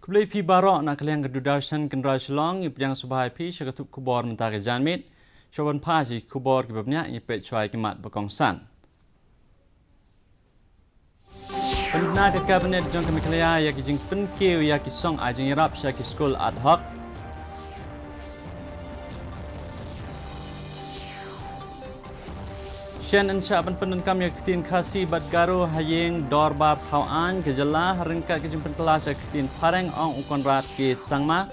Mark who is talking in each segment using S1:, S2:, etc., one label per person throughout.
S1: Kublai pi barok nak kalian kedudasan kendra Shillong yang subhai pi syakatup kubor mentari janmit shoban paji kubor kibabnya ipet cuai kimat berkongsan. Pendana ke kabinet jong kami kelaya ya kijing penkiu ya kisong ajing irap syaki skul ad hoc. Shen insya penpen kami ketin kasih bat garu hayeng dorbar tauan kejala haringkat kejimpen kelas ketin pareng ong ukon rat ke sangma.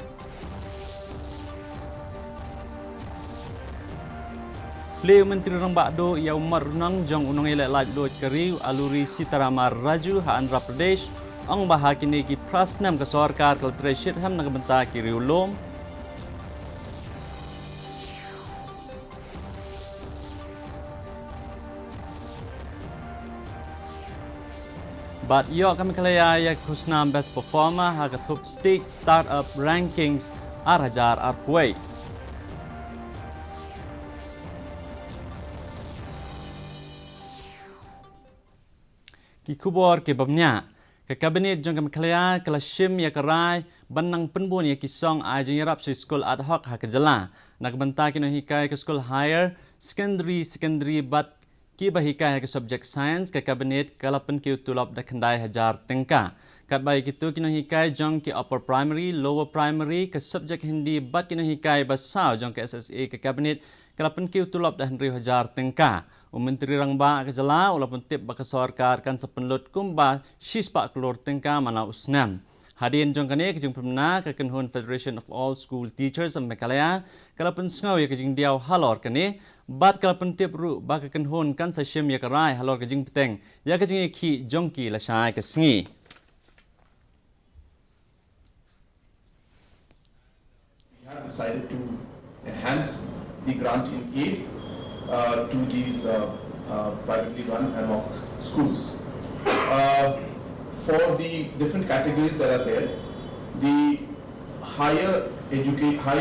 S1: Leu Menteri Rembak Do ia umar runang jong unang elek laj do keriu aluri Sitaramar Raju ha Andhra Pradesh ong bahakini ki prasnam ke sarkar kal treshit ham nang benta kiriu lom. But yo kami kelaya ya kusnam best performer ha top state startup rankings arhajar arkuai. Ki kubor ke babnya ke kabinet jong kami kelaya kelashim ya kerai banang penbun ya kisong ajing yarap si school ad hoc ha kejala nak benta kino hikai ke school higher secondary but ki bahikai ke subject science ke kabinet kalapan ki utulap da kendai hajar tengka kat baik itu kino hikai jong ki upper primary lower primary ke subject hindi but kino hikai basau jong ke SSA ke kabinet kalapan ki utulap da henry hajar tengka Menteri Rangba ke jala walaupun tip baka sarkar kan sepenlut kumba shispa kelur tengka mana usnam hadian jong kane kejing pemna ke kenhun Federation of All School Teachers Meghalaya kalapan sngau ya kejing diau halor kane bat kalapan tip ru baka kenhun kan sasyem ya kerai halor kejing peteng ya kejing ki jongki la syai ke sngi.
S2: We have decided to enhance the grant in aid to these privately run ad hoc schools. For the different categories that are there, the higher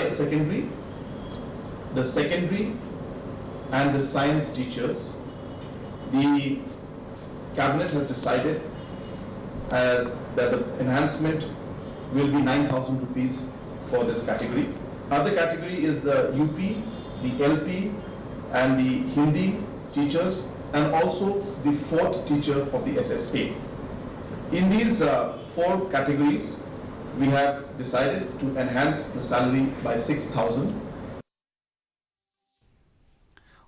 S2: secondary, the secondary and the science teachers, the cabinet has decided that the enhancement will be 9,000 rupees for this category. Other category is the UP, the LP and the Hindi teachers and also the fourth teacher of the SSA. In these four categories, we have decided to enhance the salary by 6,000.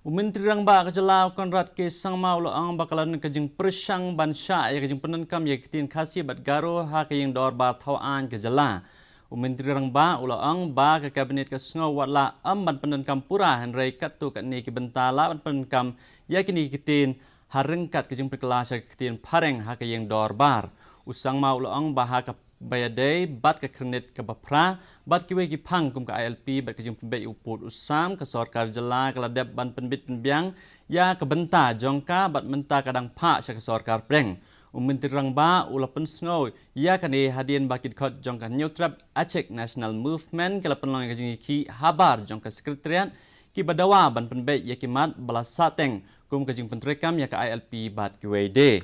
S1: Menteri Rangba kejelau konrat ke sangma ulo ang bakalan kejing persang bansya ya kejing penenkam ya ketin kasih bat garo ha kejing dorbar tauan kejela. Menteri Rangba ulo ang ba ke kabinet ke sngau watla amban penenkam pura henry katu kat ni ke bentala ban penenkam ya kini ketin harengkat kejing perkelas ya ketin pareng ha kejing dorbar. Usang ma ulo ang ba ha bayadai bat ke kernet ke bapra bat kiwe ki pang kum ke ILP bat kejing pembek uput usam ke sarkar jela ke ladep ban penbit penbiang ya ke benta jongka bat menta kadang pak sya ke sarkar preng. Menteri Rangba ula pensngau ya kane hadian bakit khot jongka neutrap Aceh National Movement ke penlong kejing ki habar jongka sekretariat ki badawa ban penbek ya kimat balas sateng kum kejing pentrekam ya ke ILP bat kiwe de.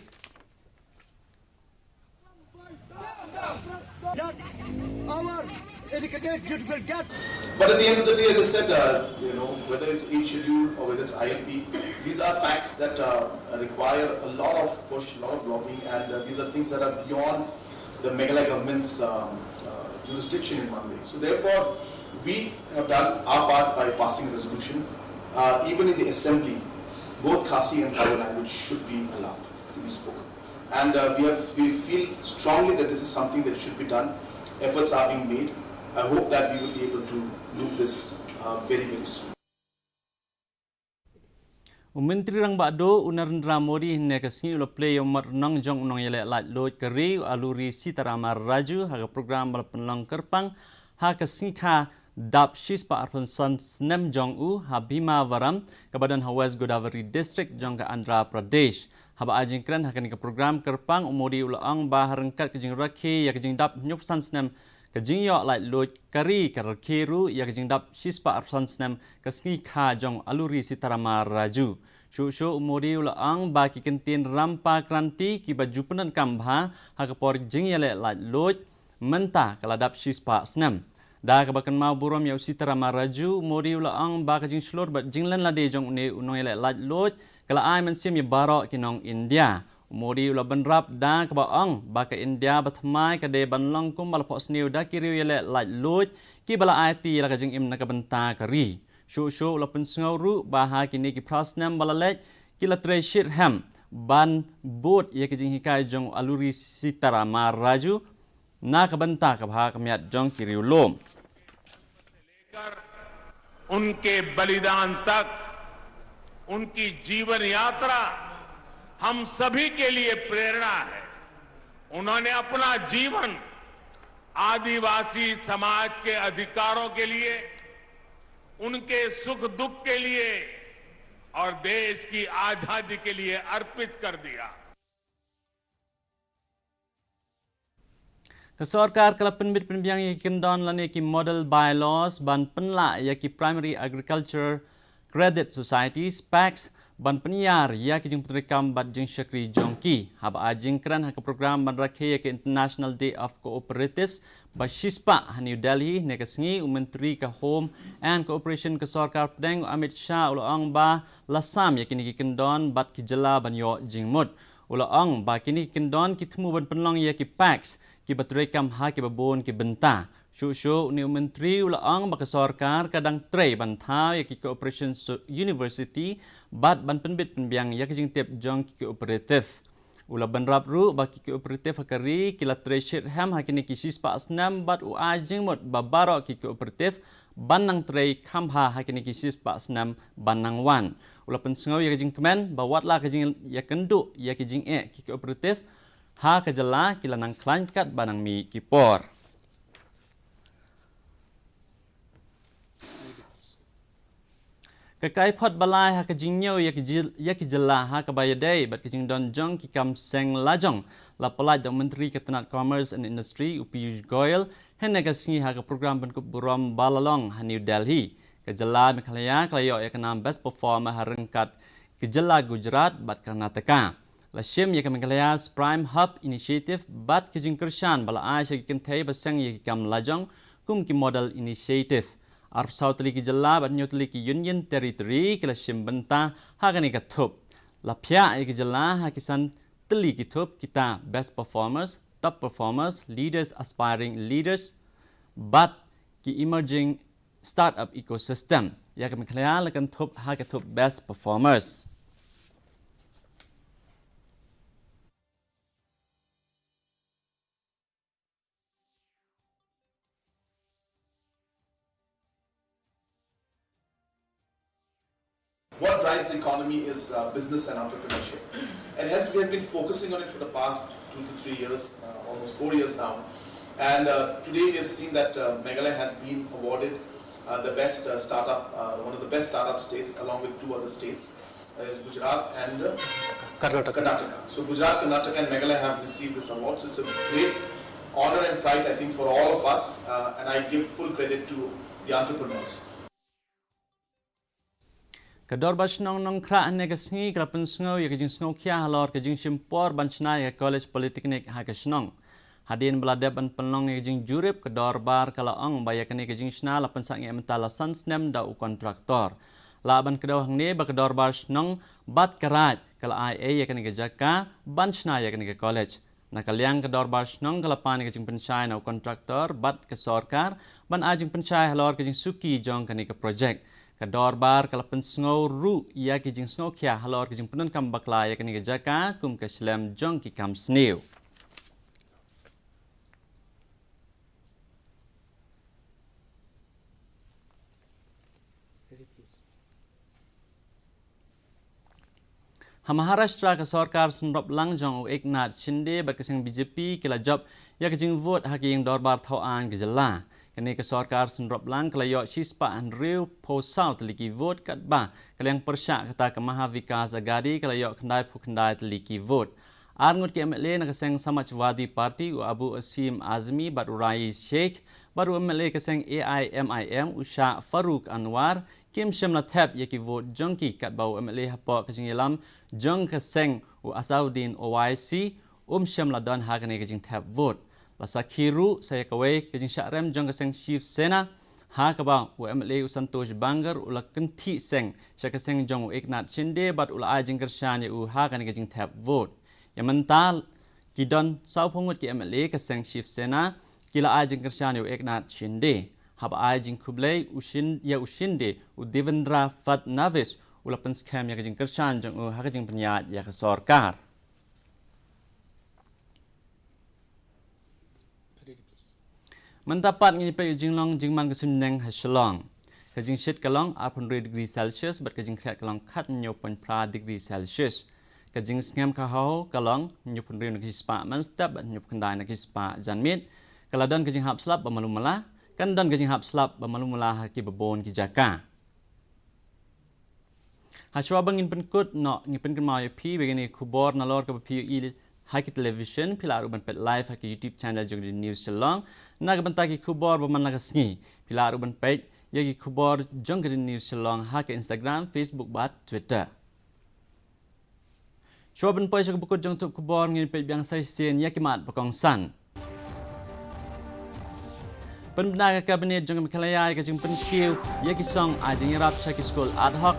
S3: But at the end of the day, as I said, whether it's age schedule or whether it's ILP, these are facts that require a lot of push, a lot of lobbying, and these are things that are beyond the Meghalaya government's jurisdiction in one way. So therefore, we have done our part by passing a resolution. Even in the assembly, both Khasi and Karo language should be allowed to be spoken. And we feel strongly that this is something that should be done. Efforts are being made. I hope that we will be able to do this very, very soon.
S1: Menteri Rangba Do Narendra Modi hne kasni ulo play umar nang jong unang yele laj loj keri aluri Sitaramar Raju haga program bal penlang kerpang ha kasni kha dap shispa arpun san snem jong u ha Bhima Varam ke badan ha West Godavari District jong ke Andhra Pradesh haba ajing kren ha ke program kerpang umodi ulo ang ba harengkat kejing rakhi ya kejing dap nyup san snem kejing yo laj loj kari keru ya kejing dap shispa arpun snem kasni kha jong aluri Sitaramar Raju. Shushu umuri ula ang baki kentin rampa kranti ki baju penan kambha ha kapor jing yale laj loj mentah keladap shispa senam. Da kabakan mau buram ya usitara maraju mori ulaang ba kajing slur bat jinglan lade jong une unong ele laj lot kala ai mensim ya barok kinong India. Mori ula benrap da kabaang ba ka India batmai kade banlang kum balapok sniu da kiriu ele laj lot ki bala ai ti la kajing im na kabenta kari. Shu ula pensengau ru ba ha kini ki prasnam balalej kila treshit ham ban bot ya kajing hikai jong aluri sitara maraju na kabenta kabha kamiat jong kiriu lom.
S4: उनके बलिदान तक उनकी जीवन यात्रा हम सभी के लिए प्रेरणा है। उन्होंने अपना जीवन आदिवासी समाज के अधिकारों के लिए, उनके सुख दुख के लिए और देश की आजादी के लिए अर्पित कर दिया।
S1: Kesorkar kala penbit penbiang ya kendon lane ki model bylaws ban penla ya ki Primary Agriculture Credit Societies PACS ban penyar ya ki jing penrekam bat jing syakri jongki haba ajing kran ha program ban rakhe ya ki International Day of Cooperatives ba shispa ha New Delhi ne ka sngi Menteri ka Home and Cooperation kesorkar pedeng Amit Shah ulaang ba lasam ya ki kendon bat ki jela ban yo jing mut ulaang ba kini kendon ki temu ban penlong ya ki PACS ki batrekam ha ki babon ki benta shu ni menteri ulaang baka sorkar kadang trei bantau ya ki Cooperation University bat ban penbit penbiang ya ki jing tep jong ki cooperative ula banrap ru baki cooperative hakari kila treshit ham hakini ki sispa asnam bat u ajing mot babaro ki cooperative banang trei khamha hakini ki sispa asnam banang wan ula pensengau ya ki jing kemen bawatla ki jing ya kendu ya ki jing ki cooperative ha kejela kila nang klangkat banang mi kipor. Kakai pot balai ha kejing nyau ya ki jela ha kabayadai bat kejing don jong ki kam seng lajong la pelaj dong Menteri Ketenat Commerce and Industry Piyush Goyal henne ka singi ha ka program benkup buram balalong ha New Delhi kejela Meghalaya kelayo ya kenam best performer ha rengkat kejela Gujarat bat Karnataka. Lashim ya Meghalaya Prime Hub Initiative bat kejing kershan bala Asia ki kentai basang ya kam lajong kum ki model initiative. Arab South li ki jela bat nyotli ki Union Territory ki lashim benta ha kani ka thup. Lapya ya ki jela ha kisan teli ki thup kita best performers, top performers, leaders, aspiring leaders bat ki emerging startup ecosystem. Ya Meghalaya lakan thup ha ka thup best performers.
S3: What drives the economy is business and entrepreneurship. And hence we have been focusing on it for the past 2 to 3 years, almost 4 years now. And today we have seen that Meghalaya has been awarded the best startup, one of the best startup states along with 2 other states. That is Gujarat and Karnataka. So Gujarat, Karnataka and Meghalaya have received this award. So it's a great honor and pride I think for all of us and I give full credit to the entrepreneurs.
S1: Kador basnong nong kra ne ka sngi kra pensngau ya kajing sngo kya halor kajing simpor banchna ya College Polytechnic ha kasnong hadin beladep ban penlong ya kajing jurip kador bar kala ong baya kani kajing sna la pensang ya mentala sansnem da u kontraktor la ban kedau hang ne ba kador bar snong bat karat kala ia ya kani kajaka banchna ya kani college na kalyang kador bar snong kala pan kajing penchai na u kontraktor bat ke sorkar ban ajing penchai halor kajing suki jong kani ka project kador bar kala pensngau ru ya ki jing sngo kya halor ki jing penan kam bakla ya kani jaka kum ka slam jong ki kam sneu Maharashtra ka sorkar sunrop lang jong Eknath Shinde bat kasing BJP kila job ya ki jing vote ha ki jing dorbar thauan ki jala kini ke sorkar sunrop lang kelayo shispa Andrew Post South liki vote kat ba kaliang persyak kata ke Mahavikas Agadi kelayo kendai pukendai liki vote arngut ke MLA na kaseng Samajwadi Party u Abu Asim Azmi baru Rais Sheikh baru MLA kaseng AIMIM Usha Farooq Anwar Kim Shemla Thep yaki vote jongki kat bau MLA hapo kajing ilam jong kaseng u Asauddin OYC Shemla don ha kani kajing Thep vote Lasa Kiru saya kawai kajing Syarem jong kaseng Chief Sena ha kabang UMLA Santosh Bangar ula kenti seng sya kaseng jong Eknath Shinde bat ula ajing kershan ya ha kan kajing tap vote. Ya mental kidon sau pungut ki MLA kaseng Chief Sena kila ajing kershan ya Eknath Shinde. Haba ajing Kublai Ushinde u Devendra Fadnavis ula penskam ya kajing kershan jong ha kajing penyat ya kesorkar. Mendapat ngini pe jinglong jingman kesuneng hasilong. Kajing shit kalong 800 degree Celsius bat kajing khat kalong khat 9.3 degree Celsius. Kajing ngam kahau kalong 9.3 degree spa man step bat 9.3 degree spa janmit. Kaladon kajing hap slap bamalumala kan don kajing hap slap bamalumala haki babon ki jaka. Haswa bangin penkut no ngipin kemau pi begini kubor nalor ka pi il haki television pilar uban pet live haki YouTube channel juga di news celong. Nagbantaki kubor baman nagasngi pilar uban page yagi kubor jong di news celong haki Instagram, Facebook bat Twitter. Shuaban poy sa bukod jong tup kubor ngin page biang sai sen yaki mat bakong san. Penbenaga kabinet jong mikalaya kajing penkiu yaki song ajing irap sa school ad hoc.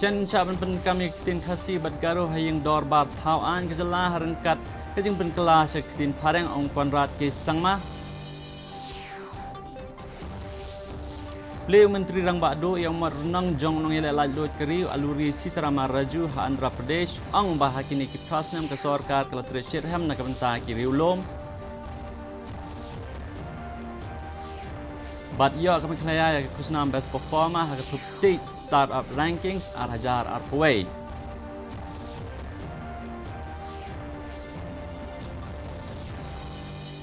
S1: Chen Shaban pen kami kitin khasi bat garo haying dor bar thawan ke jala harengkat kajing pen kelas kitin pareng ong konrat ke sangma. Beliau Menteri Rang Bakdo yang merenang jong nong yele lajut keri aluri Sitarama Raju ha Andhra Pradesh ong bahakini ki prasnam ke sarkar kala treshir ham na kabenta ki riulom. But yo kami kelaya ya kusnam best performer ha top states startup rankings ar pawai.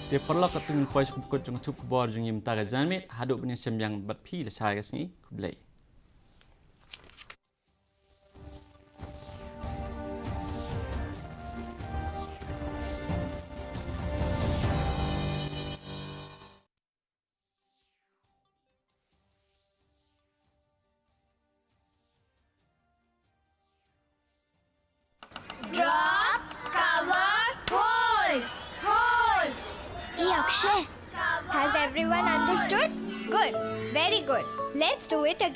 S1: Dia perlu ketemu pois kubkut jong tup kubor jong yim taga janmit haduk punya sembiang bat pi la saya sini kublai.
S5: Drop, cover, hold, hold.
S6: Hey Akshay, has everyone understood? Good, very good. Let's do it again.